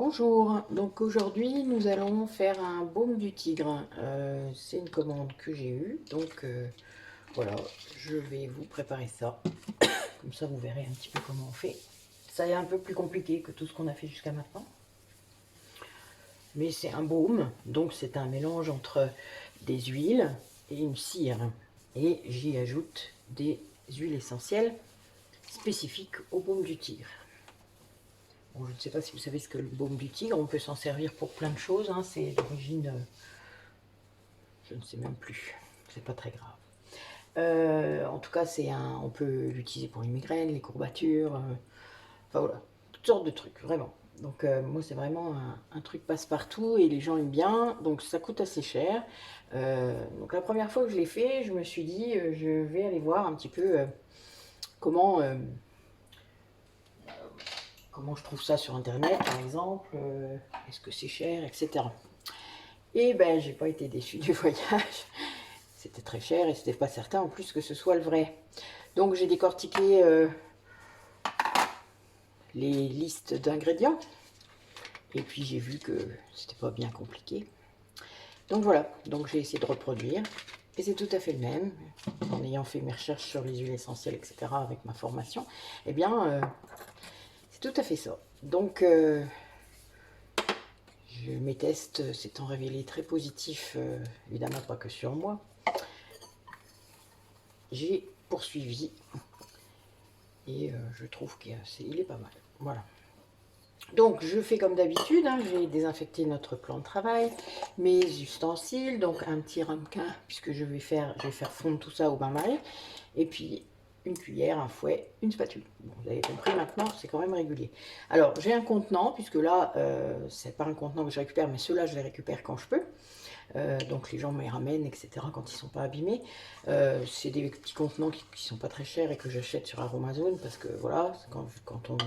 Bonjour, donc aujourd'hui nous allons faire un baume du tigre. C'est une commande que j'ai eue, donc voilà, je vais vous préparer ça. Comme ça vous verrez un petit peu comment on fait. Ça est un peu plus compliqué que tout ce qu'on a fait jusqu'à maintenant. Mais c'est un baume, donc c'est un mélange entre des huiles et une cire. Et j'y ajoute des huiles essentielles spécifiques au baume du tigre. Bon, je ne sais pas si vous savez ce que le baume du tigre, on peut s'en servir pour plein de choses, hein. C'est d'origine, je ne sais même plus, c'est pas très grave. En tout cas, on peut l'utiliser pour les migraines, les courbatures, enfin voilà, toutes sortes de trucs, vraiment. Donc moi, c'est vraiment un truc passe-partout et les gens aiment bien, donc ça coûte assez cher. Donc la première fois que je l'ai fait, je me suis dit, je vais aller voir un petit peu comment... comment je trouve ça sur internet par exemple, est-ce que c'est cher, etc. Et ben j'ai pas été déçue du voyage, c'était très cher et c'était pas certain en plus que ce soit le vrai. Donc j'ai décortiqué les listes d'ingrédients et puis j'ai vu que c'était pas bien compliqué. Donc voilà, donc j'ai essayé de reproduire et c'est tout à fait le même, en ayant fait mes recherches sur les huiles essentielles, etc. avec ma formation, et bien c'est tout à fait ça. Donc mes tests s'étant révélés très positifs, évidemment pas que sur moi, j'ai poursuivi et je trouve qu'il est pas mal. Voilà. Donc je fais comme d'habitude, hein, j'ai désinfecté notre plan de travail, mes ustensiles, donc un petit ramequin puisque je vais faire fondre tout ça au bain-marie, et puis une cuillère, un fouet, une spatule. Bon, vous avez compris maintenant, c'est quand même régulier. Alors j'ai un contenant, puisque là, c'est pas un contenant que je récupère, mais ceux-là je les récupère quand je peux. Donc les gens me les ramènent, etc. quand ils sont pas abîmés. C'est des petits contenants qui sont pas très chers et que j'achète sur Aromazone parce que voilà, quand on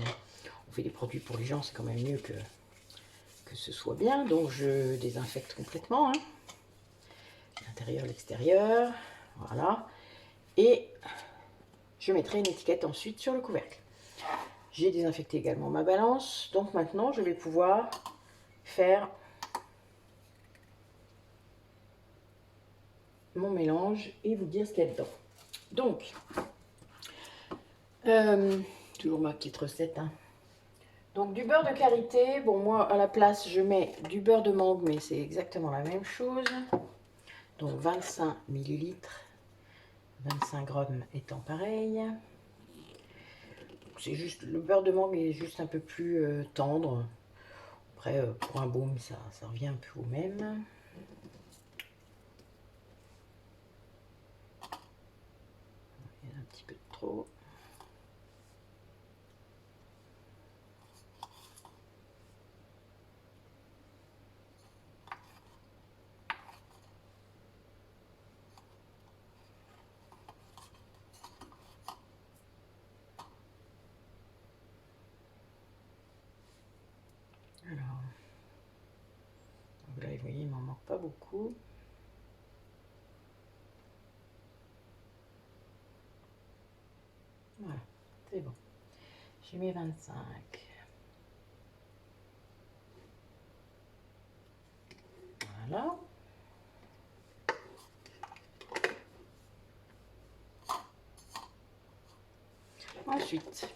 fait des produits pour les gens, c'est quand même mieux que ce soit bien. Donc je désinfecte complètement, hein, l'intérieur, l'extérieur, voilà. Et je mettrai une étiquette ensuite sur le couvercle. J'ai désinfecté également ma balance, donc maintenant je vais pouvoir faire mon mélange et vous dire ce qu'il y a dedans. Donc, toujours ma petite recette, hein. Donc du beurre de karité, bon moi à la place je mets du beurre de mangue, mais c'est exactement la même chose. Donc 25 millilitres, 25 grammes étant pareil. C'est juste, le beurre de mangue est juste un peu plus tendre. Après pour un baume ça revient un peu au même. Il y a un petit peu de trop. Alors, là vous voyez il m'en manque pas beaucoup. Voilà, c'est bon. J'ai mis 25. Voilà. Ensuite,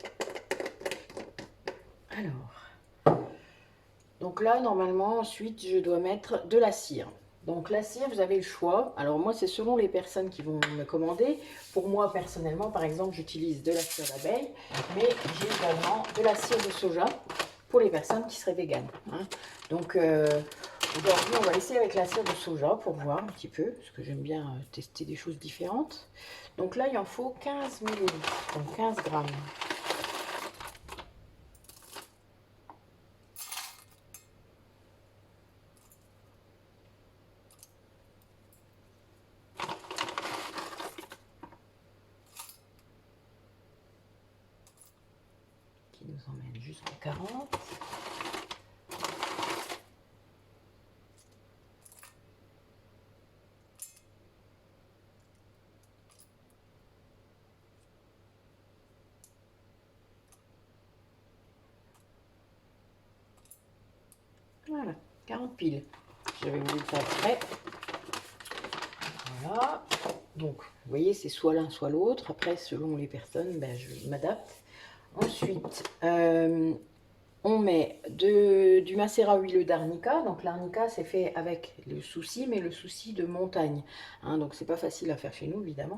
alors, donc là, normalement, ensuite, je dois mettre de la cire. Donc la cire, vous avez le choix. Alors moi, c'est selon les personnes qui vont me commander. Pour moi, personnellement, par exemple, j'utilise de la cire d'abeille, mais j'ai également de la cire de soja pour les personnes qui seraient véganes, hein. Donc aujourd'hui, on va essayer avec la cire de soja pour voir un petit peu, parce que j'aime bien tester des choses différentes. Donc là, il en faut 15 millilitres, donc 15 grammes. Qui nous emmène jusqu'à 40. Voilà, 40 piles. J'avais voulu le faire exprès. Voilà. Donc, vous voyez, c'est soit l'un, soit l'autre. Après, selon les personnes, ben, je m'adapte. Ensuite, on met du macérat huileux d'arnica. Donc l'arnica, c'est fait avec le souci, mais le souci de montagne. Hein, donc c'est pas facile à faire chez nous, évidemment,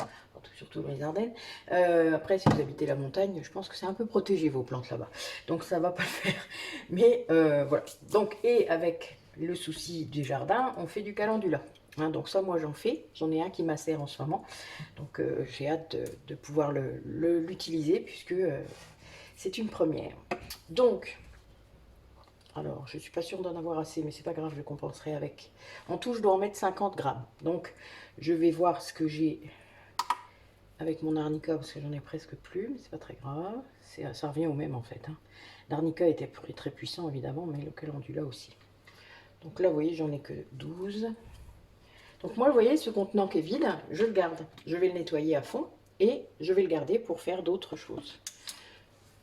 surtout dans les Ardennes. Après, si vous habitez la montagne, je pense que c'est un peu protégé vos plantes là-bas. Donc ça va pas le faire. Mais voilà. Donc, et avec le souci du jardin, on fait du calendula. Hein, donc ça, moi, j'en fais. J'en ai un qui macère en ce moment. Donc j'ai hâte de pouvoir l'utiliser puisque c'est une première. Donc, alors, je ne suis pas sûre d'en avoir assez, mais c'est pas grave, je compenserai avec. En tout, je dois en mettre 50 grammes. Donc, je vais voir ce que j'ai avec mon arnica, parce que j'en ai presque plus, mais c'est pas très grave. Ça revient au même, en fait. Hein. L'arnica était très puissant, évidemment, mais le calendula aussi. Donc là, vous voyez, j'en ai que 12. Donc moi, vous voyez, ce contenant qui est vide, je le garde. Je vais le nettoyer à fond et je vais le garder pour faire d'autres choses.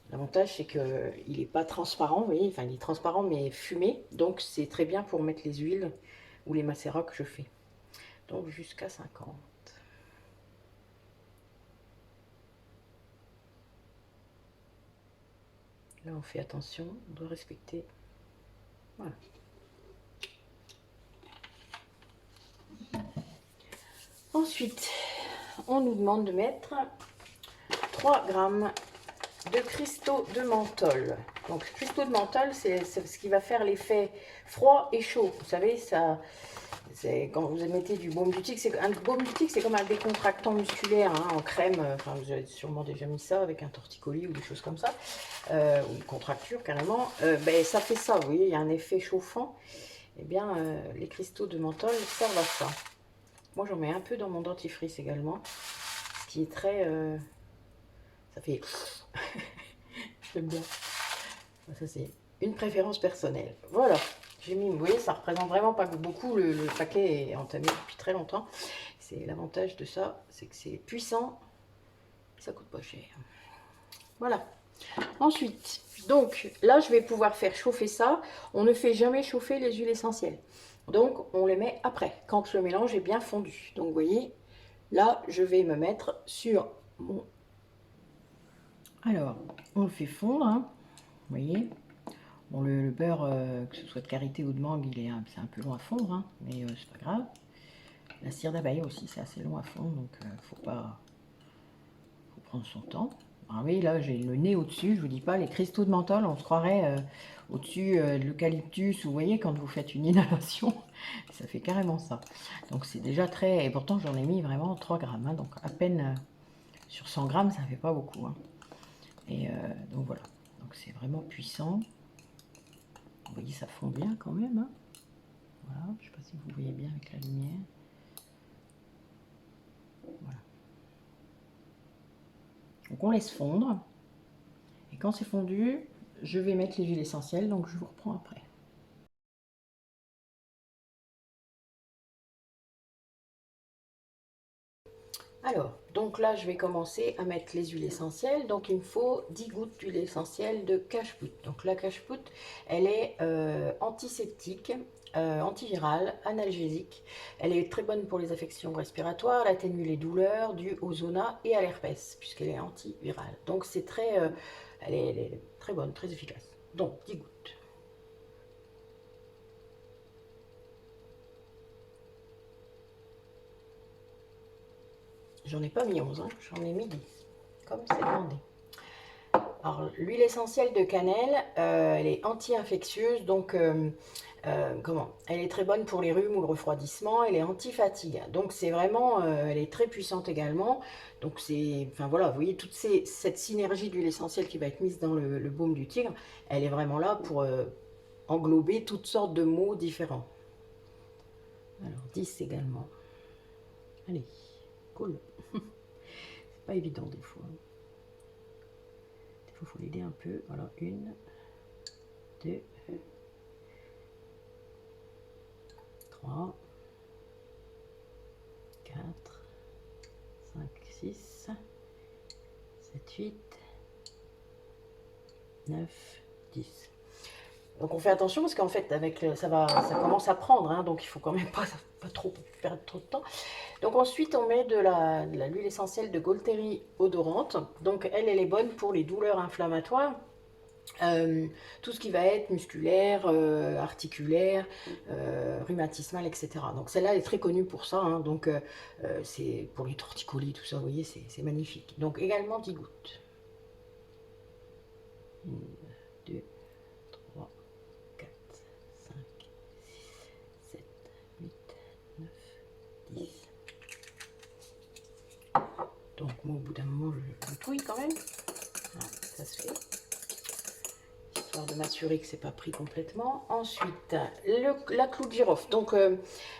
L'avantage, c'est qu'il n'est pas transparent, vous voyez, enfin il est transparent mais fumé, donc c'est très bien pour mettre les huiles ou les macérats que je fais. Donc jusqu'à 50. Là, on fait attention, on doit respecter. Voilà. Ensuite, on nous demande de mettre 3 grammes de cristaux de menthol. Donc, cristaux de menthol, c'est ce qui va faire l'effet froid et chaud. Vous savez, ça, quand vous mettez du baume du tigre, un baume du tigre, c'est comme un décontractant musculaire hein, en crème. Enfin, vous avez sûrement déjà mis ça avec un torticolis ou des choses comme ça, ou une contracture carrément. Ben, ça fait ça, vous voyez, il y a un effet chauffant. Eh bien, les cristaux de menthol servent à ça. Moi, j'en mets un peu dans mon dentifrice également, ce qui est très... ça fait... J'aime bien. Ça, c'est une préférence personnelle. Voilà. J'ai mis, vous voyez, ça représente vraiment pas beaucoup. Le paquet est entamé depuis très longtemps. C'est l'avantage de ça, c'est que c'est puissant. Ça coûte pas cher. Voilà. Ensuite, donc là, je vais pouvoir faire chauffer ça. On ne fait jamais chauffer les huiles essentielles. Donc, on les met après, quand le mélange est bien fondu. Donc, vous voyez, là, je vais me mettre sur mon... Alors, on le fait fondre, hein, vous voyez. Bon, le beurre, que ce soit de karité ou de mangue, c'est un peu long à fondre, hein, mais c'est pas grave. La cire d'abeille aussi, c'est assez long à fondre, donc faut prendre son temps. Ah oui, là, j'ai le nez au-dessus, je vous dis pas, les cristaux de menthol, on se croirait au-dessus de l'eucalyptus, vous voyez, quand vous faites une inhalation, ça fait carrément ça. Donc c'est déjà très... Et pourtant, j'en ai mis vraiment 3 grammes, hein, donc à peine sur 100 grammes, ça fait pas beaucoup. Hein. Et donc voilà, donc c'est vraiment puissant. Vous voyez, ça fond bien quand même. Hein. Voilà, je ne sais pas si vous voyez bien avec la lumière. Voilà. Donc on laisse fondre. Et quand c'est fondu, je vais mettre les huiles essentielles, donc je vous reprends après. Alors, donc là, je vais commencer à mettre les huiles essentielles. Donc, il me faut 10 gouttes d'huile essentielle de cacheput. Donc, la cacheput, elle est antiseptique, antivirale, analgésique. Elle est très bonne pour les affections respiratoires, elle atténue les douleurs dues au zona et à l'herpès, puisqu'elle est antivirale. Donc, c'est très, elle est très bonne, très efficace. Donc, 10 gouttes. J'en ai pas mis 11, hein, j'en ai mis 10, comme c'est demandé. Alors, l'huile essentielle de cannelle, elle est anti-infectieuse, donc comment? Elle est très bonne pour les rhumes ou le refroidissement, elle est anti-fatigue. Donc c'est vraiment, elle est très puissante également. Donc c'est, enfin voilà, vous voyez toute cette synergie d'huile essentielle qui va être mise dans le baume du tigre, elle est vraiment là pour englober toutes sortes de maux différents. Alors 10 également. Allez, cool. C'est pas évident des fois. Il faut l'aider un peu. Voilà, 1, 2, 3, 4, 5, 6, 7, 8, 9, 10. Donc on fait attention parce qu'en fait avec ça commence à prendre, hein, donc il faut quand même pas trop perdre trop de temps. Donc ensuite on met de l'huile essentielle de Golteri odorante. Donc elle est bonne pour les douleurs inflammatoires. Tout ce qui va être musculaire, articulaire, rhumatismal, etc. Donc celle-là est très connue pour ça, hein, donc c'est pour les torticolis, tout ça, vous voyez, c'est magnifique. Donc également 10 gouttes. 1, 2, 3, 4, 5, 6, 7, 8, 9, 10. Donc moi au bout d'un moment je touille quand même. Voilà, ça se fait. De m'assurer que c'est pas pris complètement. Ensuite, la clou de girofle. Donc,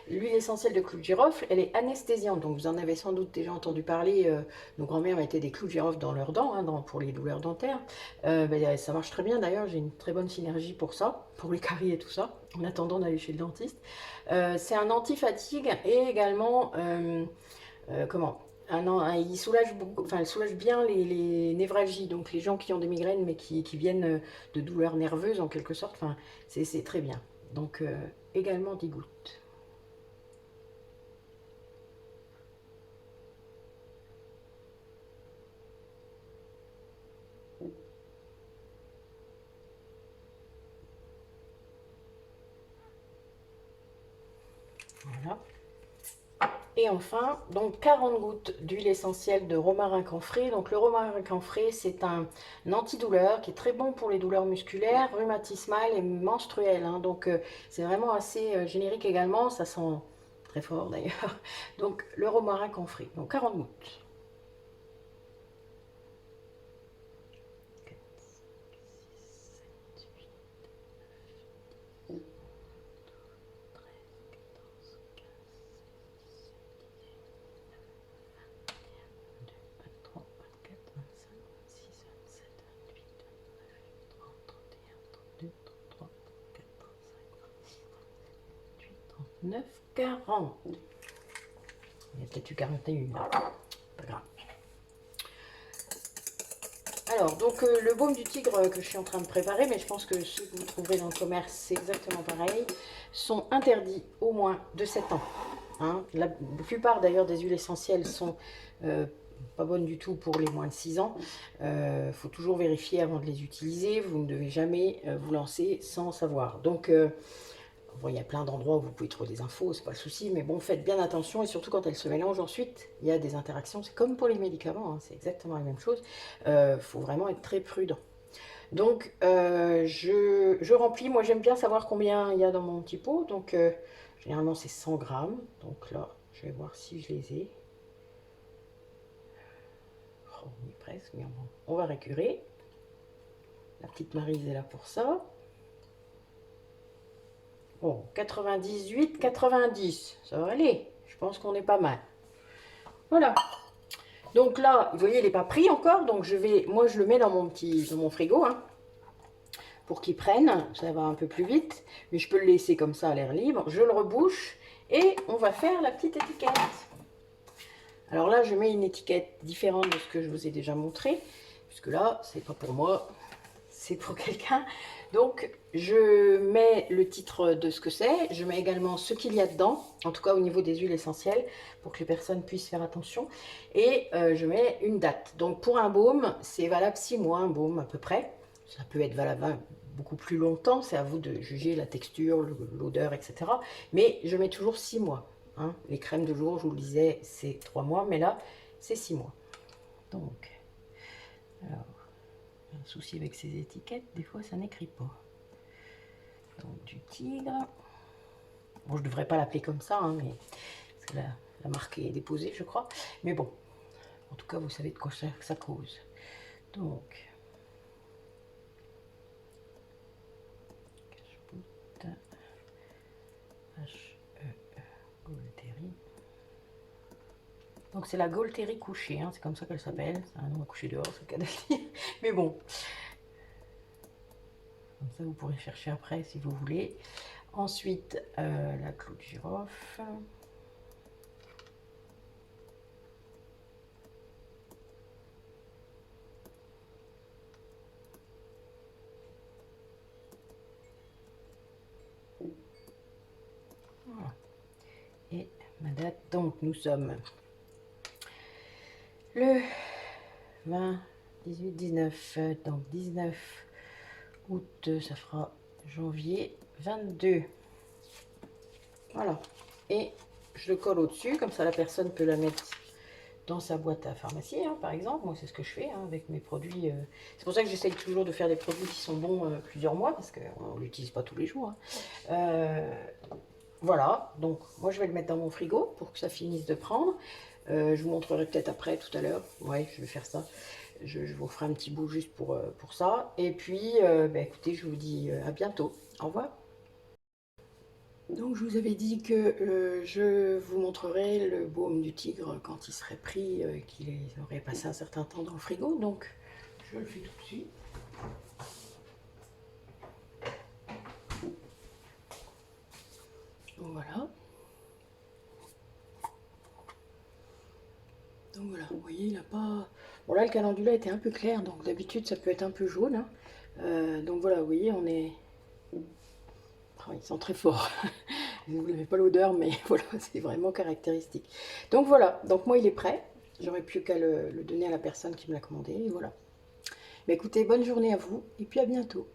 l'huile essentielle de clou de girofle, elle est anesthésiante. Donc, vous en avez sans doute déjà entendu parler. Nos grands-mères mettaient des clous de girofle dans leurs dents, hein, pour les douleurs dentaires. Ça marche très bien. D'ailleurs, j'ai une très bonne synergie pour ça, pour les caries et tout ça, en attendant d'aller chez le dentiste. C'est un anti-fatigue et également, comment il soulage beaucoup, enfin, il soulage bien les névralgies, donc les gens qui ont des migraines mais qui viennent de douleurs nerveuses en quelque sorte, enfin, c'est très bien. Donc également 10 gouttes. Voilà. Et enfin, donc 40 gouttes d'huile essentielle de romarin camphré. Donc le romarin camphré, c'est un antidouleur qui est très bon pour les douleurs musculaires, rhumatismales et menstruelles, hein. Donc c'est vraiment assez générique également, ça sent très fort d'ailleurs. Donc le romarin camphré, donc 40 gouttes. 9, 40. Il y a peut-être eu 41 là. Pas grave. Alors, donc le baume du tigre que je suis en train de préparer, mais je pense que ceux que vous trouverez dans le commerce, c'est exactement pareil, sont interdits au moins de 7 ans. Hein. La plupart d'ailleurs des huiles essentielles sont pas bonnes du tout pour les moins de 6 ans. Il faut toujours vérifier avant de les utiliser. Vous ne devez jamais vous lancer sans savoir. Donc, bon, il y a plein d'endroits où vous pouvez trouver des infos, c'est pas le souci, mais bon, faites bien attention, et surtout quand elles se mélangent ensuite, il y a des interactions, c'est comme pour les médicaments, hein, c'est exactement la même chose, faut vraiment être très prudent. Donc, je remplis, moi j'aime bien savoir combien il y a dans mon petit pot, donc généralement c'est 100 grammes, donc là, je vais voir si je les ai. Oh, on y est presque, mais on va récurer. La petite Maryse est là pour ça. Bon, 98, 90, ça va aller. Je pense qu'on est pas mal. Voilà. Donc là, vous voyez, il n'est pas pris encore. Donc moi, je le mets dans mon frigo, hein, pour qu'il prenne. Ça va un peu plus vite. Mais je peux le laisser comme ça à l'air libre. Je le rebouche et on va faire la petite étiquette. Alors là, je mets une étiquette différente de ce que je vous ai déjà montré. Puisque là, c'est pas pour moi, c'est pour quelqu'un. Donc, je mets le titre de ce que c'est. Je mets également ce qu'il y a dedans, en tout cas au niveau des huiles essentielles, pour que les personnes puissent faire attention. Et je mets une date. Donc, pour un baume, c'est valable 6 mois, un baume à peu près. Ça peut être valable beaucoup plus longtemps. C'est à vous de juger la texture, l'odeur, etc. Mais je mets toujours 6 mois. Hein. Les crèmes de jour, je vous le disais, c'est 3 mois. Mais là, c'est 6 mois. Donc, alors... Un souci avec ces étiquettes, des fois ça n'écrit pas. Donc du tigre. Bon, je devrais pas l'appeler comme ça, hein, mais parce que la marque est déposée, je crois. Mais bon, en tout cas, vous savez de quoi ça cause. Donc, Golteri. Donc c'est la Golteri couchée, hein, c'est comme ça qu'elle s'appelle. C'est un nom à coucher dehors, c'est le cas de le dire. Mais bon. Comme ça, vous pourrez chercher après si vous voulez. Ensuite, la clou de girofle. date. Donc nous sommes le 20, 18, 19. Donc 19 août, ça fera janvier 22. Voilà. Et je le colle au-dessus, comme ça la personne peut la mettre dans sa boîte à pharmacie, hein, par exemple. Moi, c'est ce que je fais hein, avec mes produits. C'est pour ça que j'essaye toujours de faire des produits qui sont bons plusieurs mois, parce qu'on ne l'utilise pas tous les jours. Hein. Voilà, donc moi je vais le mettre dans mon frigo pour que ça finisse de prendre. Je vous montrerai peut-être après, tout à l'heure. Ouais, je vais faire ça. Je vous ferai un petit bout juste pour ça. Et puis, écoutez, je vous dis à bientôt. Au revoir. Donc je vous avais dit que je vous montrerai le baume du tigre quand il serait pris, qu'il aurait passé un certain temps dans le frigo. Donc je le fais tout de suite. Voilà. Donc voilà, vous voyez, il n'a pas... Bon là, le calendula était un peu clair, donc d'habitude ça peut être un peu jaune. Hein. Donc voilà, vous voyez, on est... Oh, il sent très fort. Vous n'avez pas l'odeur, mais voilà, c'est vraiment caractéristique. Donc voilà, donc moi il est prêt. J'aurais plus qu'à le donner à la personne qui me l'a commandé, et voilà. Mais écoutez, bonne journée à vous, et puis à bientôt.